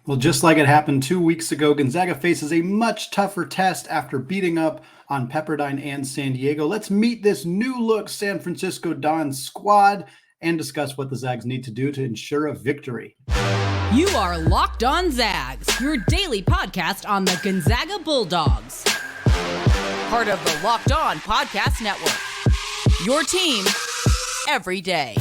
Well, just like it happened 2 weeks ago, Gonzaga faces a much tougher test after beating up on Pepperdine and San Diego. Let's meet this new look San Francisco Dons squad and discuss what the Zags need to do to ensure a victory. You are Locked On Zags, your daily podcast on the Gonzaga Bulldogs. Part of the Locked On Podcast Network. Your team every day.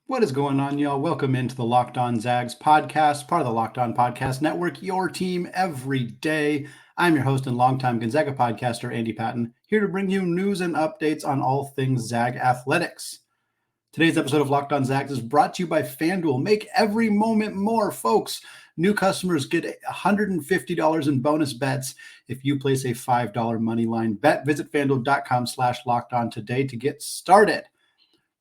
What is going on, y'all? Welcome into the Locked On Zags podcast, part of the Locked On Podcast Network, your team every day. I'm your host and longtime Gonzaga podcaster, Andy Patton, here to bring you news and updates on all things Zag athletics. Today's episode of Locked On Zags is brought to you by FanDuel. Make every moment more, folks. New customers get $150 in bonus bets if you place a $5 money line bet. Visit FanDuel.com/LockedOn today to get started.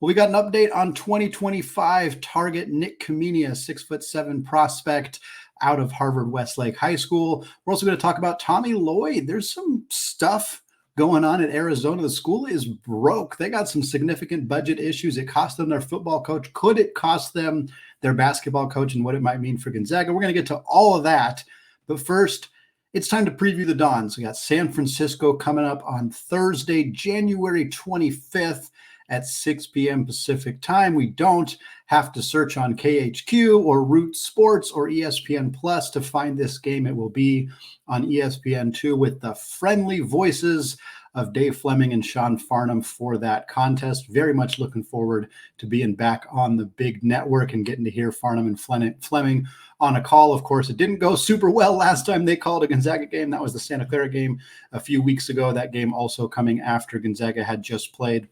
Well, we got an update on 2025 target Nik Khamenia, 6'7" prospect out of Harvard Westlake High School. We're also going to talk about Tommy Lloyd. There's some stuff going on at Arizona. The school is broke. They got some significant budget issues. It cost them their football coach. Could it cost them their basketball coach, and what it might mean for Gonzaga? We're going to get to all of that. But first, it's time to preview the Dons. We got San Francisco coming up on Thursday, January 25th. At 6 p.m. Pacific time. We don't have to search on KHQ or Root Sports or ESPN Plus to find this game. It will be on ESPN2 with the friendly voices of Dave Fleming and Sean Farnham for that contest. Very much looking forward to being back on the big network and getting to hear Farnham and Fleming on a call. Of course, it didn't go super well last time they called a Gonzaga game. That was the Santa Clara game a few weeks ago. That game also coming after Gonzaga had just played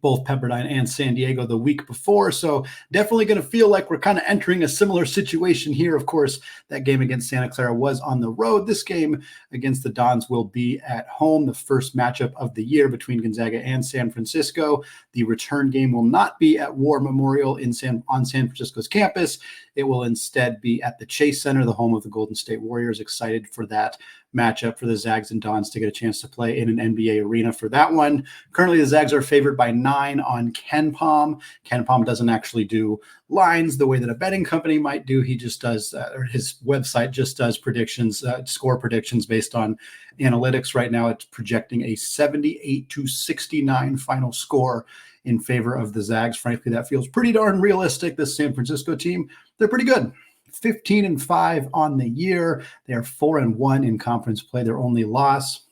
both Pepperdine and San Diego the week before. So definitely going to feel like we're kind of entering a similar situation here. Of course, that game against Santa Clara was on the road. This game against the Dons will be at home, the first matchup of the year between Gonzaga and San Francisco. The return game will not be at War Memorial on San Francisco's campus. It will instead be at the Chase Center, the home of the Golden State Warriors. Excited for that matchup for the Zags and Dons to get a chance to play in an NBA arena for that one. Currently, the Zags are favored by 9 on KenPom. KenPom doesn't actually do lines the way that a betting company might do. He just does, or his website just does predictions, score predictions based on analytics. Right now, it's projecting a 78-69 final score in favor of the Zags. Frankly, that feels pretty darn realistic. This San Francisco team, they're pretty good. 15-5 on the year. They are 4-1 in conference play. Their only loss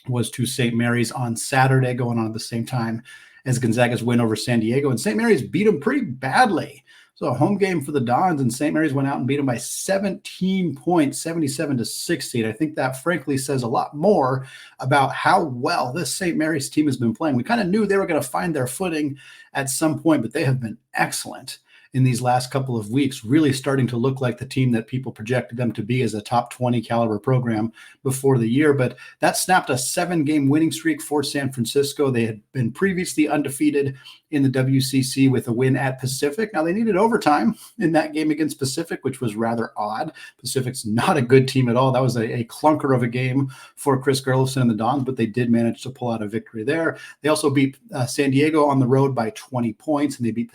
was to St. Mary's on Saturday, going on at the same time as Gonzaga's win over San Diego. And St. Mary's beat them pretty badly. So a home game for the Dons, and St. Mary's went out and beat them by 17 points, 77-60. And I think that frankly says a lot more about how well this St. Mary's team has been playing. We kind of knew they were going to find their footing at some point, but they have been excellent in these last couple of weeks, really starting to look like the team that people projected them to be as a top 20 caliber program before the year. But that snapped a 7-game winning streak for San Francisco. They had been previously undefeated in the WCC with a win at Pacific. Now, they needed overtime in that game against Pacific, which was rather odd. Pacific's not a good team at all. That was a clunker of a game for Chris Gerlufsen and the Dons, but they did manage to pull out a victory there. They also beat San Diego on the road by 20 points, and they beat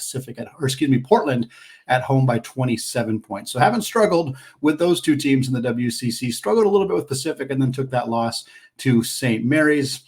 Portland at home by 27 points. So haven't struggled with those two teams in the WCC, struggled a little bit with Pacific, and then took that loss to St. Mary's.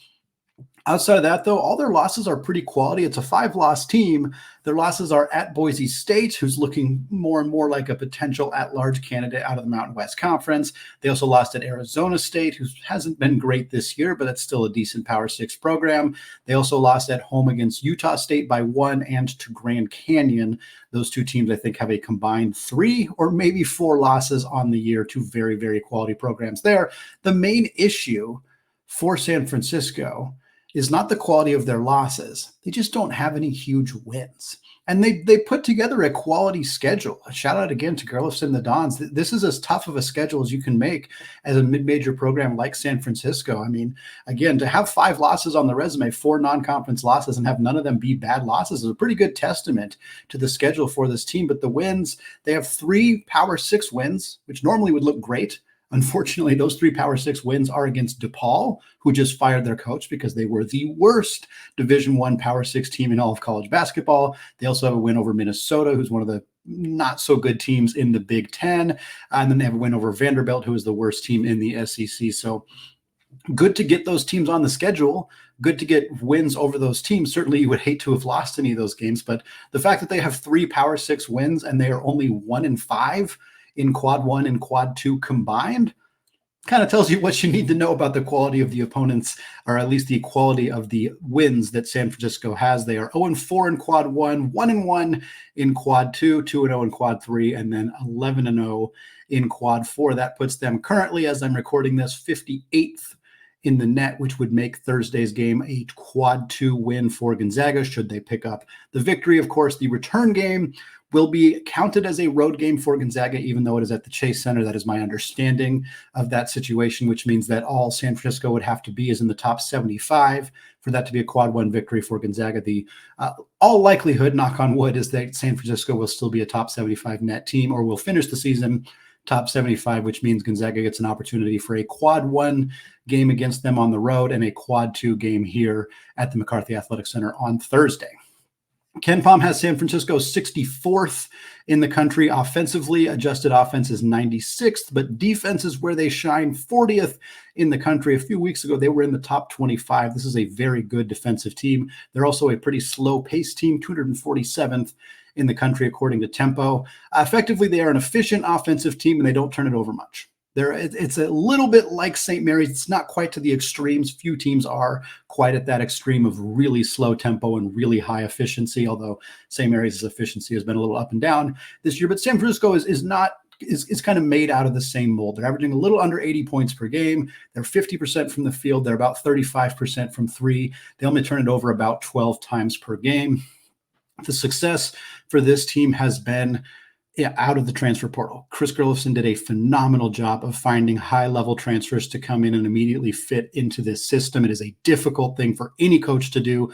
Outside of that, though, all their losses are pretty quality. It's a 5-loss team. Their losses are at Boise State, who's looking more and more like a potential at-large candidate out of the Mountain West Conference. They also lost at Arizona State, who hasn't been great this year, but it's still a decent Power 6 program. They also lost at home against Utah State by 1 and to Grand Canyon. Those two teams, I think, have a combined 3 or maybe 4 losses on the year. Two very, very quality programs there. The main issue for San Francisco is not the quality of their losses. They just don't have any huge wins. And they put together a quality schedule. A shout out again to Gerlufsen and the Dons. This is as tough of a schedule as you can make as a mid-major program like San Francisco. I mean, again, to have 5 losses on the resume, 4 non-conference losses, and have none of them be bad losses is a pretty good testament to the schedule for this team. But the wins, they have 3 Power 6 wins, which normally would look great. Unfortunately, those 3 Power 6 wins are against DePaul, who just fired their coach because they were the worst Division I Power 6 team in all of college basketball. They also have a win over Minnesota, who's one of the not so good teams in the Big Ten. And then they have a win over Vanderbilt, who is the worst team in the SEC. So good to get those teams on the schedule. Good to get wins over those teams. Certainly you would hate to have lost any of those games, but the fact that they have 3 Power 6 wins and they are only 1-5 in quad 1 and quad 2 combined kind of tells you what you need to know about the quality of the opponents, or at least the quality of the wins that San Francisco has. They are 0-4 in quad 1, 1-1 in quad 2, 2-0 in quad 3, and then 11-0 in quad 4. That puts them currently, as I'm recording this, 58th in the net, which would make Thursday's game a quad 2 win for Gonzaga should they pick up the victory. Of course, the return game will be counted as a road game for Gonzaga, even though it is at the Chase Center. That is my understanding of that situation, which means that all San Francisco would have to be is in the top 75 for that to be a quad 1 victory for Gonzaga. The all likelihood, knock on wood, is that San Francisco will still be a top 75 net team, or will finish the season top 75, which means Gonzaga gets an opportunity for a quad 1 game against them on the road and a quad 2 game here at the McCarthey Athletic Center on Thursday. KenPom has San Francisco 64th in the country offensively. Adjusted offense is 96th, but defense is where they shine, 40th in the country. A few weeks ago, they were in the top 25. This is a very good defensive team. They're also a pretty slow-paced team, 247th in the country according to Tempo. Effectively, they are an efficient offensive team, and they don't turn it over much. It's a little bit like St. Mary's. It's not quite to the extremes. Few teams are quite at that extreme of really slow tempo and really high efficiency, although St. Mary's efficiency has been a little up and down this year. But San Francisco is kind of made out of the same mold. They're averaging a little under 80 points per game. They're 50% from the field. They're about 35% from 3. They only turn it over about 12 times per game. The success for this team has been out of the transfer portal. Chris Gerlufsen did a phenomenal job of finding high-level transfers to come in and immediately fit into this system. It is a difficult thing for any coach to do.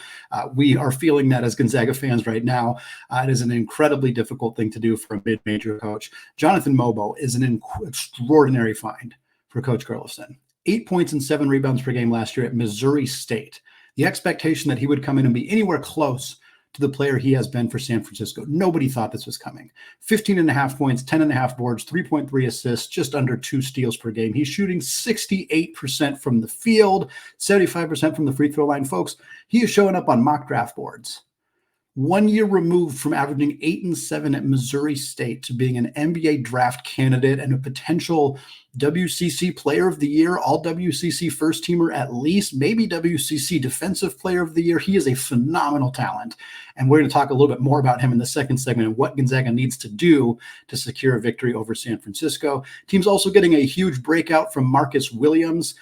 We are feeling that as Gonzaga fans right now. It is an incredibly difficult thing to do for a mid-major coach. Jonathan Mogbo is an extraordinary find for Coach Gerlufsen. 8 points and 7 rebounds per game last year at Missouri State. The expectation that he would come in and be anywhere close to the player he has been for San Francisco. Nobody thought this was coming. 15.5 points, 10.5 boards, 3.3 assists, just under 2 steals per game. He's shooting 68% from the field, 75% from the free throw line. Folks, he is showing up on mock draft boards. 1 year removed from averaging 8 and 7 at Missouri State to being an NBA draft candidate and a potential WCC Player of the Year, all WCC first teamer at least, maybe WCC Defensive Player of the Year. He is a phenomenal talent. And we're going to talk a little bit more about him in the second segment and what Gonzaga needs to do to secure a victory over San Francisco. Team's also getting a huge breakout from Marcus Williams,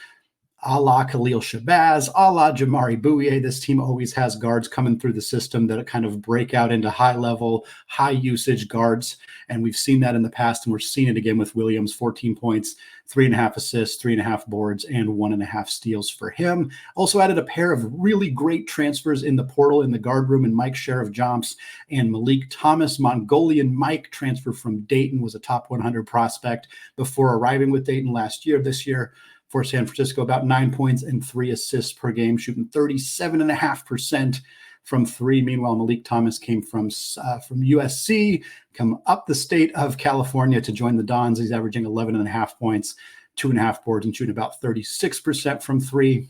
a la Khalil Shabazz, a la Jamari Bouye. This team always has guards coming through the system that kind of break out into high-level, high-usage guards, and we've seen that in the past, and we're seeing it again with Williams. 14 points, 3.5 assists, 3.5 boards, and 1.5 steals for him. Also added a pair of really great transfers in the portal in the guard room, and Mike Sheriff-Jomps and Malik Thomas. Mongolian Mike, transfer from Dayton, was a top 100 prospect before arriving with Dayton last year. This year, for San Francisco, about 9 points and 3 assists per game, shooting 37.5% from 3. Meanwhile, Malik Thomas came from USC, come up the state of California to join the Dons. He's averaging 11.5 points, 2.5 boards, and shooting about 36% from 3.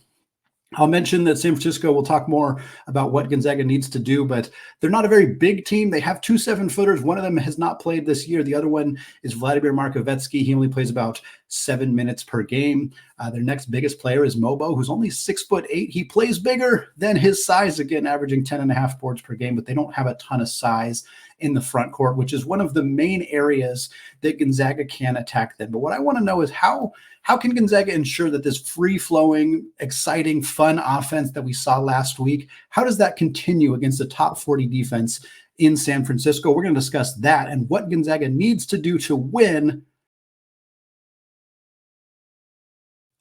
I'll mention that San Francisco, will talk more about what Gonzaga needs to do, but they're not a very big team. They have 2 7-footers. One of them has not played this year. The other one is Vladimir Markovetsky. He only plays about 7 minutes per game. Their next biggest player is Mogbo, who's only 6'8". He plays bigger than his size, again, averaging 10.5 boards per game, but they don't have a ton of size in the front court, which is one of the main areas that Gonzaga can attack them. But what I want to know is how can Gonzaga ensure that this free-flowing, exciting, fun offense that we saw last week, how does that continue against a top 40 defense in San Francisco? We're going to discuss that and what Gonzaga needs to do to win,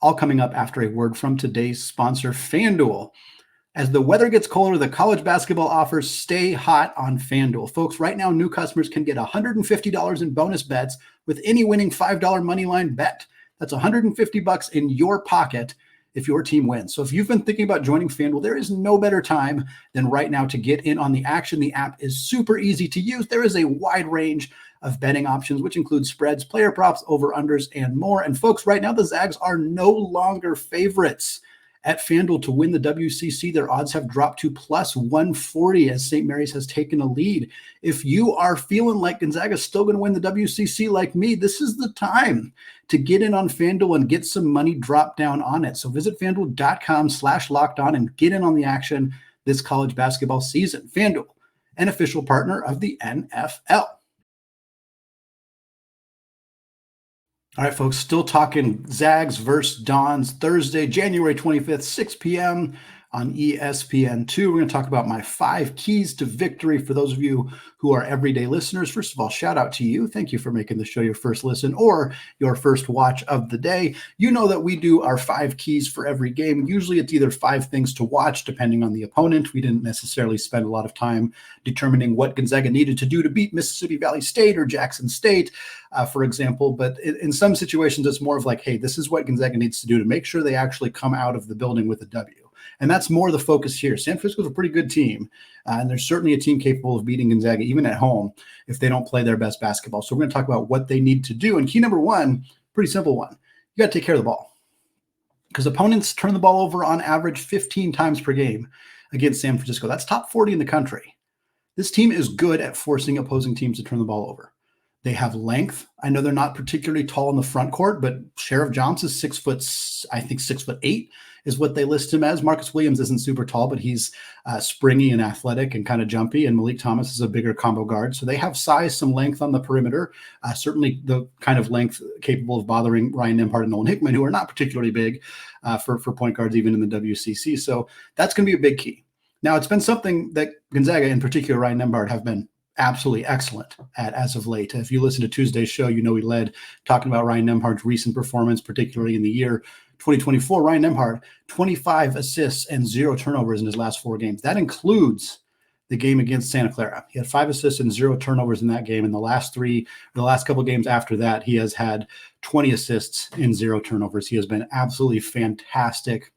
all coming up after a word from today's sponsor, FanDuel. As the weather gets colder, the college basketball offers stay hot on FanDuel. Folks, right now, new customers can get $150 in bonus bets with any winning $5 moneyline bet. That's $150 in your pocket if your team wins. So if you've been thinking about joining FanDuel, there is no better time than right now to get in on the action. The app is super easy to use. There is a wide range of betting options, which include spreads, player props, over-unders, and more. And folks, right now, the Zags are no longer favorites at FanDuel to win the WCC. Their odds have dropped to plus 140 as St. Mary's has taken a lead. If you are feeling like Gonzaga's still going to win the WCC like me, this is the time to get in on FanDuel and get some money dropped down on it. So visit FanDuel.com/lockedon and get in on the action this college basketball season. FanDuel, an official partner of the NFL. All right, folks, still talking Zags versus Dons Thursday, January 25th, 6 p.m. on ESPN2. We're going to talk about my 5 keys to victory for those of you who are everyday listeners. First of all, shout out to you. Thank you for making the show your first listen or your first watch of the day. You know that we do our 5 keys for every game. Usually it's either 5 things to watch depending on the opponent. We didn't necessarily spend a lot of time determining what Gonzaga needed to do to beat Mississippi Valley State or Jackson State, for example. But in some situations, it's more of like, hey, this is what Gonzaga needs to do to make sure they actually come out of the building with a W. And that's more the focus here. San Francisco's a pretty good team, and there's certainly a team capable of beating Gonzaga, even at home, if they don't play their best basketball. So we're going to talk about what they need to do. And key number 1, pretty simple one. You got to take care of the ball, because opponents turn the ball over on average 15 times per game against San Francisco. That's top 40 in the country. This team is good at forcing opposing teams to turn the ball over. They have length. I know they're not particularly tall in the front court, but Sheriff Johnson's 6'8" is what they list him as. Marcus Williams isn't super tall, but he's springy and athletic and kind of jumpy. And Malik Thomas is a bigger combo guard. So they have size, some length on the perimeter, certainly the kind of length capable of bothering Ryan Nembhard and Nolan Hickman, who are not particularly big for point guards, even in the WCC. So that's going to be a big key. Now, it's been something that Gonzaga, in particular Ryan Nembhard, have been absolutely excellent at as of late. If you listen to Tuesday's show, you know we led talking about Ryan Nembhard's recent performance, particularly in the year 2024. Ryan Nembhard, 25 assists and 0 turnovers in his last 4 games. That includes the game against Santa Clara. He had 5 assists and 0 turnovers in that game. In the last couple of games after that, he has had 20 assists and 0 turnovers. He has been absolutely fantastic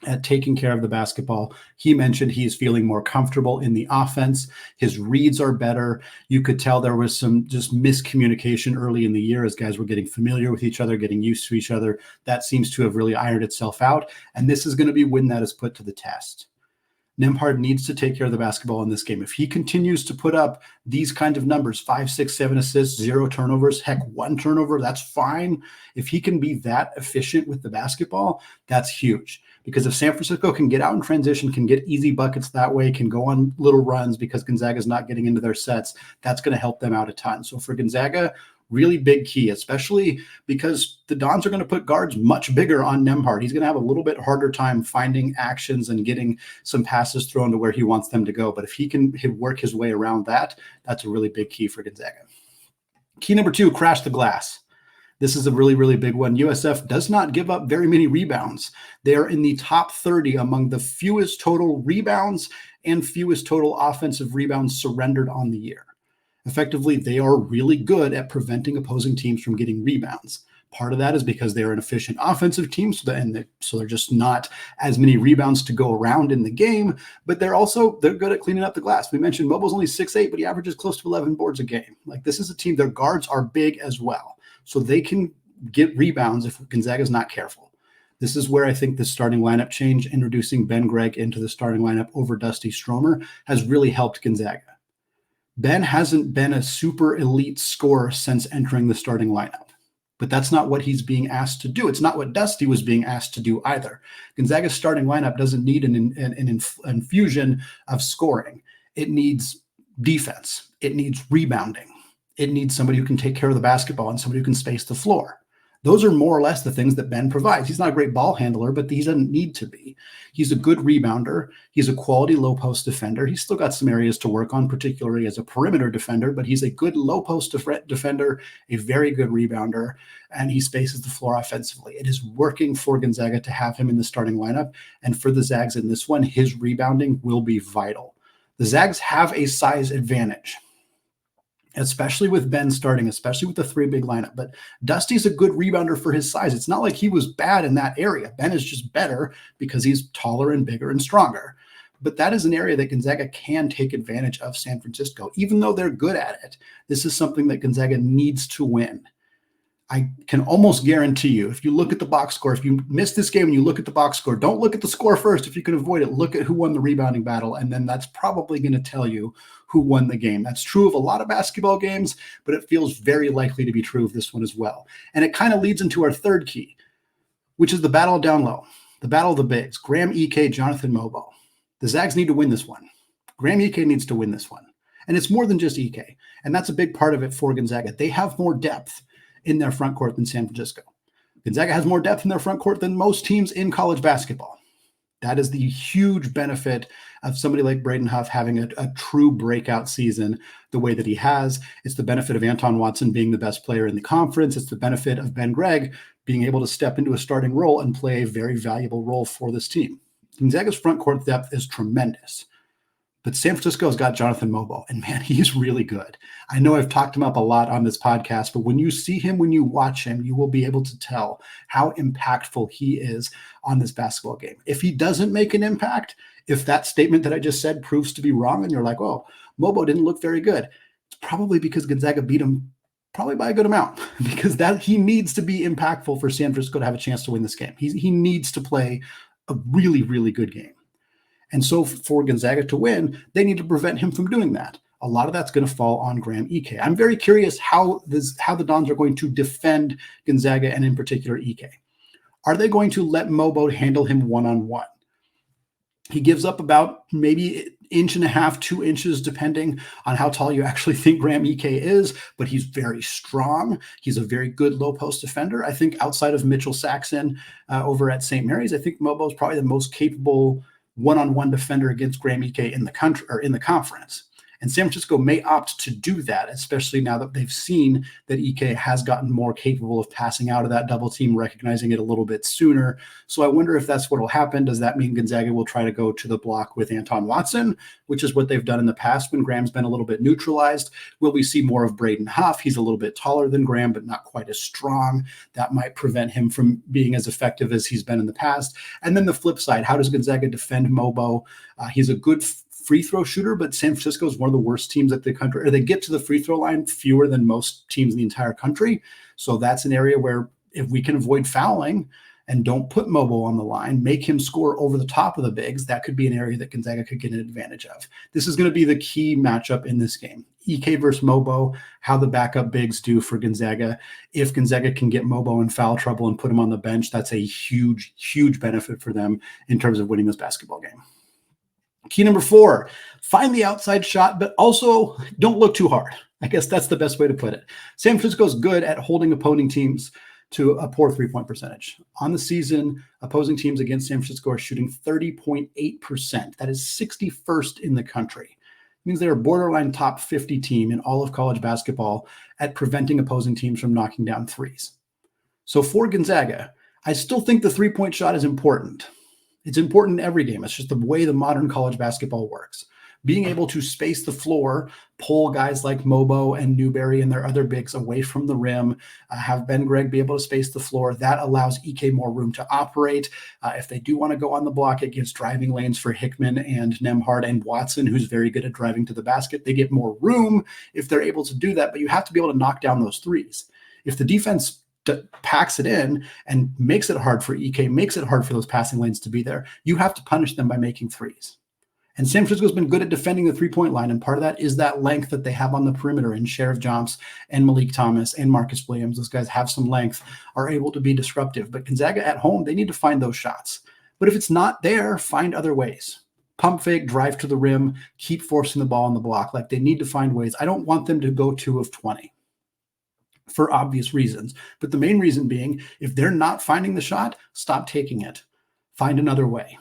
at taking care of the basketball. He mentioned he's feeling more comfortable in the offense. His reads are better. You could tell there was some just miscommunication early in the year as guys were getting familiar with each other, getting used to each other. That seems to have really ironed itself out. And this is going to be when that is put to the test. Nembhard needs to take care of the basketball in this game. If he continues to put up these kind of numbers, 5, 6, 7 assists, 0 turnovers, heck, 1 turnover, that's fine. If he can be that efficient with the basketball, that's huge. Because if San Francisco can get out in transition, can get easy buckets that way, can go on little runs because Gonzaga is not getting into their sets, that's going to help them out a ton. So for Gonzaga, really big key, especially because the Dons are going to put guards much bigger on Nembhard. He's going to have a little bit harder time finding actions and getting some passes thrown to where he wants them to go. But if he can work his way around that, that's a really big key for Gonzaga. Key number 2, crash the glass. This is a really, really big one. USF does not give up very many rebounds. They are in the top 30 among the fewest total rebounds and fewest total offensive rebounds surrendered on the year. Effectively, they are really good at preventing opposing teams from getting rebounds. Part of that is because they're an efficient offensive team, so they're just not as many rebounds to go around in the game, but they're good at cleaning up the glass. We mentioned Mogbo's only 6'8", but he averages close to 11 boards a game. Like, this is a team, their guards are big as well, so they can get rebounds if Gonzaga is not careful. This is where I think the starting lineup change, introducing Ben Gregg into the starting lineup over Dusty Stromer, has really helped Gonzaga. Ben hasn't been a super elite scorer since entering the starting lineup, but that's not what he's being asked to do. It's not what Dusty was being asked to do either. Gonzaga's starting lineup doesn't need an infusion of scoring. It needs defense. It needs rebounding. It needs somebody who can take care of the basketball and somebody who can space the floor. Those are more or less the things that Ben provides. He's not a great ball handler, but he doesn't need to be. He's a good rebounder. He's a quality low post defender. He's still got some areas to work on, particularly as a perimeter defender, but he's a good low post defender, a very good rebounder, and he spaces the floor offensively. It is working for Gonzaga to have him in the starting lineup, and for the Zags in this one, his rebounding will be vital. The Zags have a size advantage, especially with Ben starting, especially with the three big lineup. But Dusty's a good rebounder for his size. It's not like he was bad in that area. Ben is just better because he's taller and bigger and stronger. But that is an area that Gonzaga can take advantage of San Francisco, even though they're good at it. This is something that Gonzaga needs to win. I can almost guarantee you, if you look at the box score, if you miss this game and you look at the box score, don't look at the score first. If you can avoid it, look at who won the rebounding battle, and then that's probably going to tell you who won the game. That's true of a lot of basketball games, but it feels very likely to be true of this one as well. And it kind of leads into our third key, which is the battle down low, the battle of the bigs, Graham Ike, Jonathan Mogbo. The Zags need to win this one. Graham Ike needs to win this one. And it's more than just Ike, and that's a big part of it for Gonzaga. They have more depth in their front court than San Francisco. Gonzaga has more depth in their front court than most teams in college basketball. That is the huge benefit of somebody like Braden Huff having a true breakout season the way that he has. It's the benefit of Anton Watson being the best player in the conference. It's the benefit of Ben Gregg being able to step into a starting role and play a very valuable role for this team. Gonzaga's front court depth is tremendous. But San Francisco's got Jonathan Mogbo, and man, he's really good. I know I've talked him up a lot on this podcast, but when you see him, when you watch him, you will be able to tell how impactful he is on this basketball game. If he doesn't make an impact, if that statement that I just said proves to be wrong, and you're like, oh, Mogbo didn't look very good, it's probably because Gonzaga beat him probably by a good amount, because that he needs to be impactful for San Francisco to have a chance to win this game. He needs to play a really, really good game. And so for Gonzaga to win, they need to prevent him from doing that. A lot of that's going to fall on Graham Ike. I'm very curious how the Dons are going to defend Gonzaga, and in particular Ike. Are they going to let Mogbo handle him one-on-one? He gives up about maybe 1.5 inches, 2 inches, depending on how tall you actually think Graham Ike is, but he's very strong. He's a very good low post defender. I think outside of Mitchell Saxon over at St. Mary's, I think Mogbo is probably the most capable one-on-one defender against Graham Ike in the country or in the conference. And San Francisco may opt to do that, especially now that they've seen that Ike has gotten more capable of passing out of that double team, recognizing it a little bit sooner. So I wonder if that's what will happen. Does that mean Gonzaga will try to go to the block with Anton Watson, which is what they've done in the past when Graham's been a little bit neutralized? Will we see more of Braden Huff? He's a little bit taller than Graham, but not quite as strong. That might prevent him from being as effective as he's been in the past. And then the flip side, how does Gonzaga defend Mogbo? He's a good free throw shooter, but San Francisco is one of the worst teams at the country, or they get to the free throw line fewer than most teams in the entire country. So that's an area where if we can avoid fouling and don't put Mogbo on the line, make him score over the top of the bigs, that could be an area that Gonzaga could get an advantage of. This is going to be the key matchup in this game. Ike versus Mogbo, how the backup bigs do for Gonzaga. If Gonzaga can get Mogbo in foul trouble and put him on the bench, that's a huge, huge benefit for them in terms of winning this basketball game. Key number 4, find the outside shot, but also don't look too hard. I guess that's the best way to put it. San Francisco's good at holding opposing teams to a poor three-point percentage. On the season, opposing teams against San Francisco are shooting 30.8%. That is 61st in the country. It means they're a borderline top 50 team in all of college basketball at preventing opposing teams from knocking down threes. So for Gonzaga, I still think the three-point shot is important. It's important in every game. It's just the way the modern college basketball works. Being able to space the floor, pull guys like Mogbo and Newberry and their other bigs away from the rim, have Ben Gregg be able to space the floor. That allows Ike more room to operate. If they do want to go on the block, it gives driving lanes for Hickman and Nembhard and Watson, who's very good at driving to the basket. They get more room if they're able to do that, but you have to be able to knock down those threes. If the defense packs it in and makes it hard for Ike, makes it hard for those passing lanes to be there, you have to punish them by making threes. And San Francisco's been good at defending the three-point line, and part of that is that length that they have on the perimeter, and Sheriff Jomps and Malik Thomas and Marcus Williams. Those guys have some length, are able to be disruptive. But Gonzaga at home, they need to find those shots. But if it's not there, find other ways. pump fake, drive to the rim, keep forcing the ball on the block. Like, they need to find ways. I don't want them to go 2 of 20 for obvious reasons. But the main reason being, if they're not finding the shot, stop taking it. Find another way.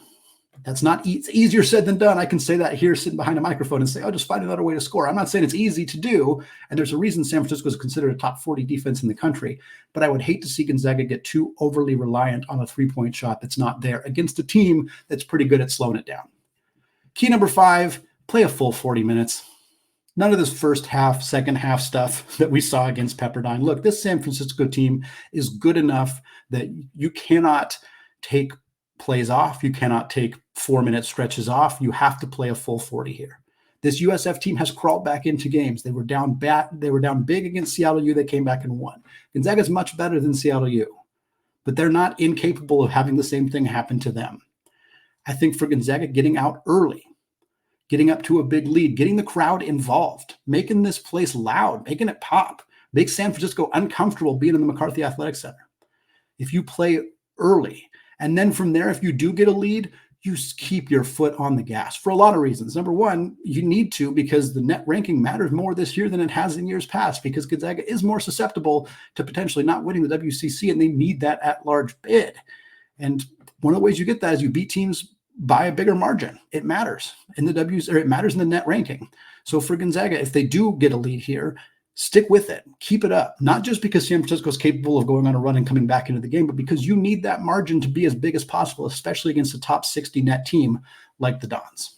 It's easier said than done. I can say that here sitting behind a microphone and say, oh, just find another way to score. I'm not saying it's easy to do. And there's a reason San Francisco is considered a top 40 defense in the country. But I would hate to see Gonzaga get too overly reliant on a 3-point shot that's not there against a team that's pretty good at slowing it down. Key number 5, play a full 40 minutes. None of this first half, second half stuff that we saw against Pepperdine. Look, this San Francisco team is good enough that you cannot take plays off. You cannot take 4-minute stretches off. You have to play a full 40 here. This USF team has crawled back into games. They were down big against Seattle U. They came back and won. Gonzaga is much better than Seattle U, but they're not incapable of having the same thing happen to them. I think for Gonzaga, getting out early, getting up to a big lead, getting the crowd involved, making this place loud, making it pop, make San Francisco uncomfortable being in the McCarthey Athletic Center. If you play early, and then from there, if you do get a lead, you keep your foot on the gas for a lot of reasons. Number one, you need to, because the net ranking matters more this year than it has in years past, because Gonzaga is more susceptible to potentially not winning the WCC, and they need that at-large bid. And one of the ways you get that is you beat teams by a bigger margin. It matters in the it matters in the net ranking. So for Gonzaga, if they do get a lead here, stick with it, keep it up, not just because San Francisco is capable of going on a run and coming back into the game, but because you need that margin to be as big as possible, especially against a top 60 net team like the Dons.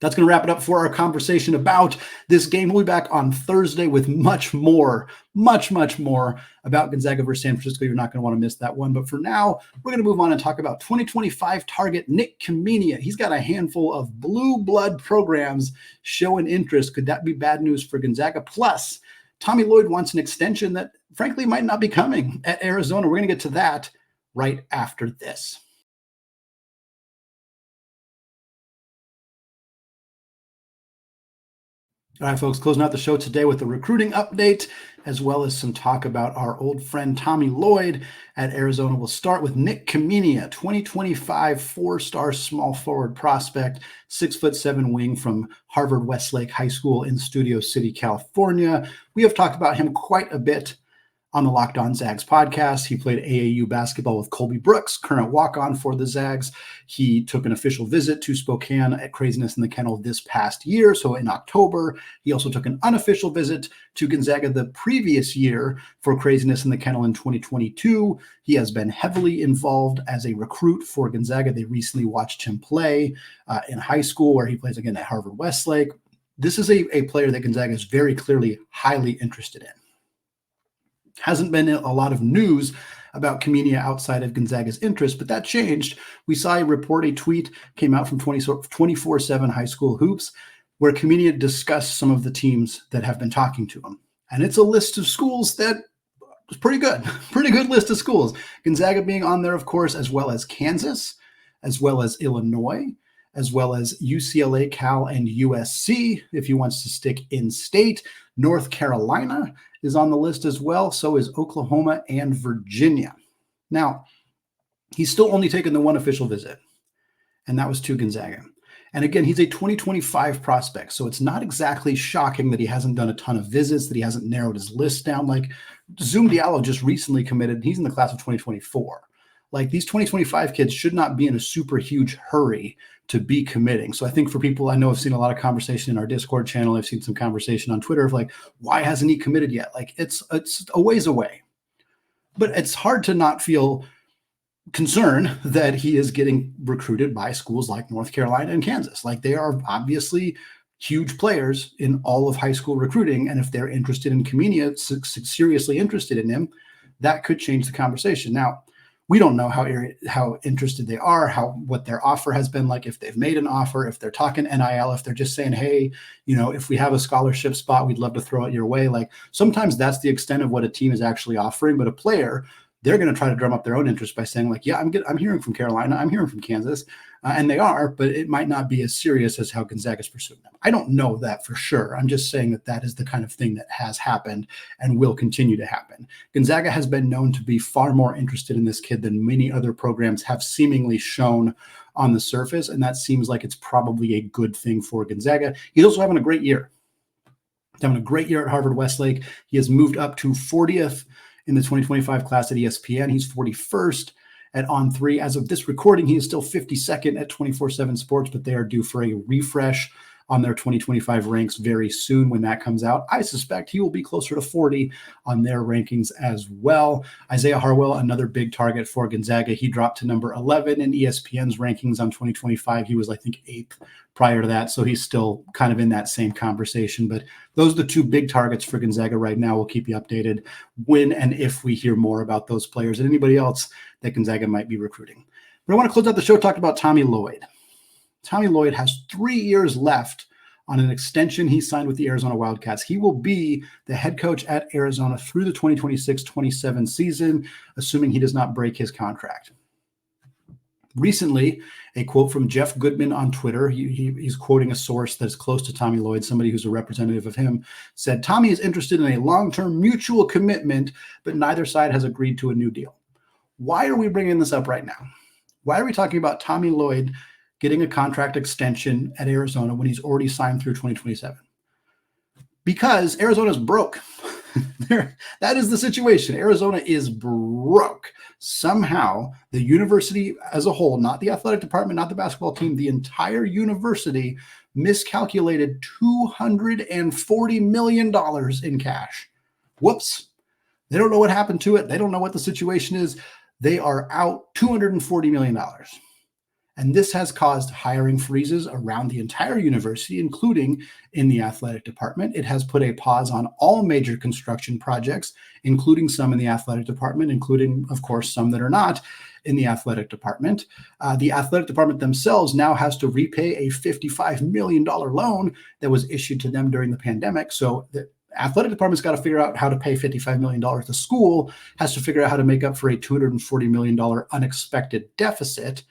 That's going to wrap it up for our conversation about this game. We'll be back on Thursday with much more about Gonzaga versus San Francisco. You're not going to want to miss that one. But for now, we're going to move on and talk about 2025 target Nik Khamenia. He's got a handful of blue blood programs showing interest. Could that be bad news for Gonzaga? Plus, Tommy Lloyd wants an extension that, frankly, might not be coming at Arizona. We're going to get to that right after this. All right, folks, closing out the show today with a recruiting update, as well as some talk about our old friend Tommy Lloyd at Arizona. We'll start with Nik Khamenia, 2025 4-star small forward prospect, 6'7" wing from Harvard Westlake High School in Studio City, California. We have talked about him quite a bit on the Locked On Zags podcast. He played AAU basketball with Colby Brooks, current walk-on for the Zags. He took an official visit to Spokane at Craziness in the Kennel this past year, so in October. He also took an unofficial visit to Gonzaga the previous year for Craziness in the Kennel in 2022. He has been heavily involved as a recruit for Gonzaga. They recently watched him play in high school, where he plays again at Harvard Westlake. This is a player that Gonzaga is very clearly highly interested in. Hasn't been a lot of news about Khamenia outside of Gonzaga's interest, but that changed. We saw a tweet came out from 24/7 High School Hoops, where Khamenia discussed some of the teams that have been talking to him. And it's a list of schools that was pretty good list of schools. Gonzaga being on there, of course, as well as Kansas, as well as Illinois, as well as UCLA, Cal, and USC, if he wants to stick in state. North Carolina is on the list as well. So is Oklahoma and Virginia. Now, he's still only taken the one official visit, and that was to Gonzaga. And again, he's a 2025 prospect, so it's not exactly shocking that he hasn't done a ton of visits, that he hasn't narrowed his list down. Like, Zoom Diallo just recently committed. He's in the class of 2024. Like, these 2025 kids should not be in a super huge hurry to be committing. So I think for people, I know I've seen a lot of conversation in our Discord channel. I've seen some conversation on Twitter of like, why hasn't he committed yet? Like, it's a ways away. But it's hard to not feel concern that he is getting recruited by schools like North Carolina and Kansas. Like, they are obviously huge players in all of high school recruiting. And if they're interested in Khamenia, seriously interested in him, that could change the conversation. Now, we don't know how interested they are, what their offer has been like, if they've made an offer, if they're talking NIL, if they're just saying, hey, if we have a scholarship spot, we'd love to throw it your way. Like, sometimes that's the extent of what a team is actually offering, but a player they're going to try to drum up their own interest by saying like, yeah, I'm hearing from Carolina, I'm hearing from Kansas, and they are, but it might not be as serious as how Gonzaga is pursuing them. I don't know that for sure. I'm just saying that is the kind of thing that has happened and will continue to happen. Gonzaga has been known to be far more interested in this kid than many other programs have seemingly shown on the surface, and that seems like it's probably a good thing for Gonzaga. He's also having a great year. He's having a great year at Harvard Westlake. He has moved up to 40th in the 2025 class at ESPN. He's 41st at On3. As of this recording, he is still 52nd at 24/7 Sports, but they are due for a refresh on their 2025 ranks very soon. When that comes out, I suspect he will be closer to 40 on their rankings as well. Isaiah Harwell, another big target for Gonzaga. He dropped to number 11 in ESPN's rankings on 2025. He was, I think, 8th prior to that, so he's still kind of in that same conversation. But those are the two big targets for Gonzaga right now. We'll keep you updated when and if we hear more about those players and anybody else that Gonzaga might be recruiting. But I want to close out the show talking about Tommy Lloyd. Tommy Lloyd has 3 years left on an extension he signed with the Arizona Wildcats. He will be the head coach at Arizona through the 2026-27 season, assuming he does not break his contract. Recently, a quote from Jeff Goodman on Twitter, he's quoting a source that's close to Tommy Lloyd, somebody who's a representative of him, said, "Tommy is interested in a long-term mutual commitment, but neither side has agreed to a new deal." Why are we bringing this up right now? Why are we talking about Tommy Lloyd getting a contract extension at Arizona when he's already signed through 2027? Because Arizona's broke. That is the situation. Arizona is broke. Somehow, the university as a whole, not the athletic department, not the basketball team, the entire university miscalculated $240 million in cash. Whoops. They don't know what happened to it. They don't know what the situation is. They are out $240 million. And this has caused hiring freezes around the entire university, including in the athletic department. It has put a pause on all major construction projects, including some in the athletic department, including, of course, some that are not in the athletic department. The athletic department themselves now has to repay a $55 million loan that was issued to them during the pandemic. So the athletic department's got to figure out how to pay $55 million. The school has to figure out how to make up for a $240 million unexpected deficit.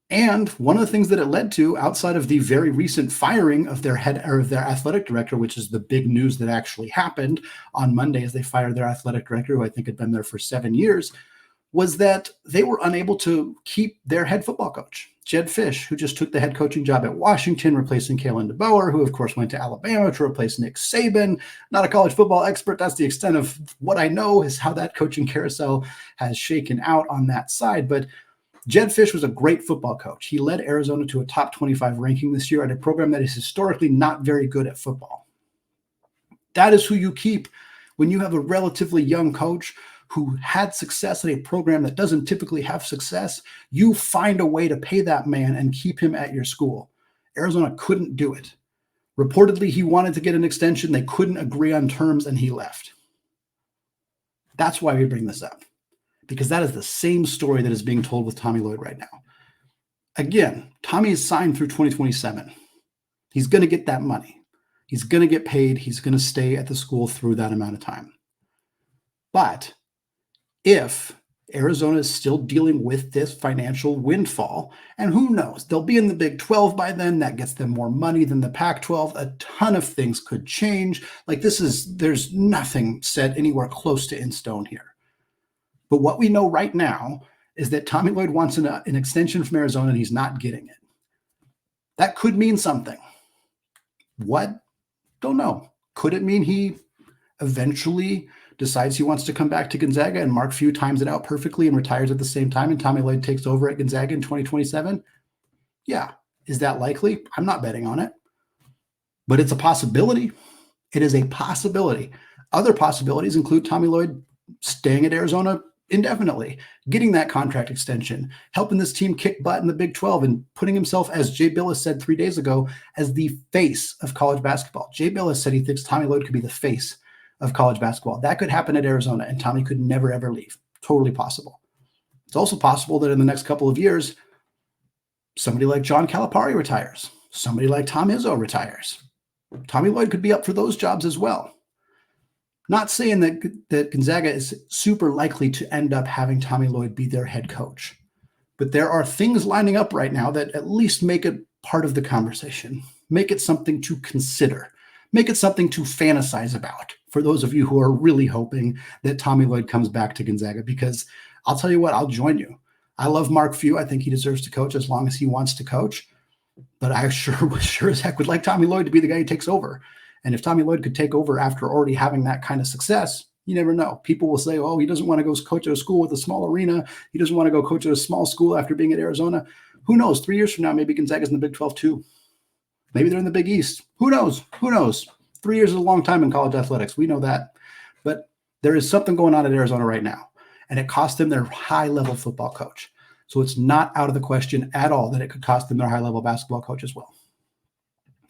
And one of the things that it led to, outside of the very recent firing of their athletic director, which is the big news that actually happened on Monday as they fired their athletic director, who I think had been there for 7 years, was that they were unable to keep their head football coach, Jedd Fisch, who just took the head coaching job at Washington, replacing Kalen DeBoer, who of course went to Alabama to replace Nick Saban. Not a college football expert. That's the extent of what I know is how that coaching carousel has shaken out on that side. But Jedd Fisch was a great football coach. He led Arizona to a top 25 ranking this year at a program that is historically not very good at football. That is who you keep when you have a relatively young coach who had success at a program that doesn't typically have success. You find a way to pay that man and keep him at your school. Arizona couldn't do it. Reportedly, he wanted to get an extension. They couldn't agree on terms, and he left. That's why we bring this up, because that is the same story that is being told with Tommy Lloyd right now. Again, Tommy is signed through 2027. He's going to get that money. He's going to get paid. He's going to stay at the school through that amount of time. But if Arizona is still dealing with this financial windfall, and who knows, they'll be in the Big 12 by then. That gets them more money than the Pac-12. A ton of things could change. There's nothing set anywhere close to in stone here. But what we know right now is that Tommy Lloyd wants an extension from Arizona, and he's not getting it. That could mean something. What? Don't know. Could it mean he eventually decides he wants to come back to Gonzaga and Mark Few times it out perfectly and retires at the same time, and Tommy Lloyd takes over at Gonzaga in 2027? Yeah. Is that likely? I'm not betting on it. But it's a possibility. It is a possibility. Other possibilities include Tommy Lloyd staying at Arizona indefinitely, getting that contract extension, helping this team kick butt in the Big 12, and putting himself, as Jay Bilas said 3 days ago, as the face of college basketball. Jay Bilas said he thinks Tommy Lloyd could be the face of college basketball. That could happen at Arizona, and Tommy could never, ever leave. Totally possible. It's also possible that in the next couple of years, somebody like John Calipari retires. Somebody like Tom Izzo retires. Tommy Lloyd could be up for those jobs as well. Not saying that Gonzaga is super likely to end up having Tommy Lloyd be their head coach, but there are things lining up right now that at least make it part of the conversation, make it something to consider, make it something to fantasize about for those of you who are really hoping that Tommy Lloyd comes back to Gonzaga, because I'll tell you what, I'll join you. I love Mark Few. I think he deserves to coach as long as he wants to coach, but I sure as heck would like Tommy Lloyd to be the guy who takes over. And if Tommy Lloyd could take over after already having that kind of success, you never know. People will say, oh, he doesn't want to go coach at a school with a small arena. He doesn't want to go coach at a small school after being at Arizona. Who knows? 3 years from now, maybe Gonzaga's in the Big 12 too. Maybe they're in the Big East. Who knows? 3 years is a long time in college athletics. We know that. But there is something going on at Arizona right now, and it cost them their high-level football coach. So it's not out of the question at all that it could cost them their high-level basketball coach as well.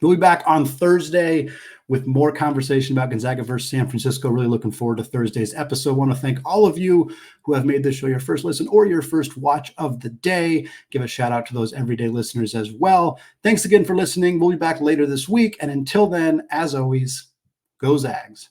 We'll be back on Thursday with more conversation about Gonzaga versus San Francisco. Really looking forward to Thursday's episode. I want to thank all of you who have made this show your first listen or your first watch of the day. Give a shout out to those everyday listeners as well. Thanks again for listening. We'll be back later this week. And until then, as always, go Zags.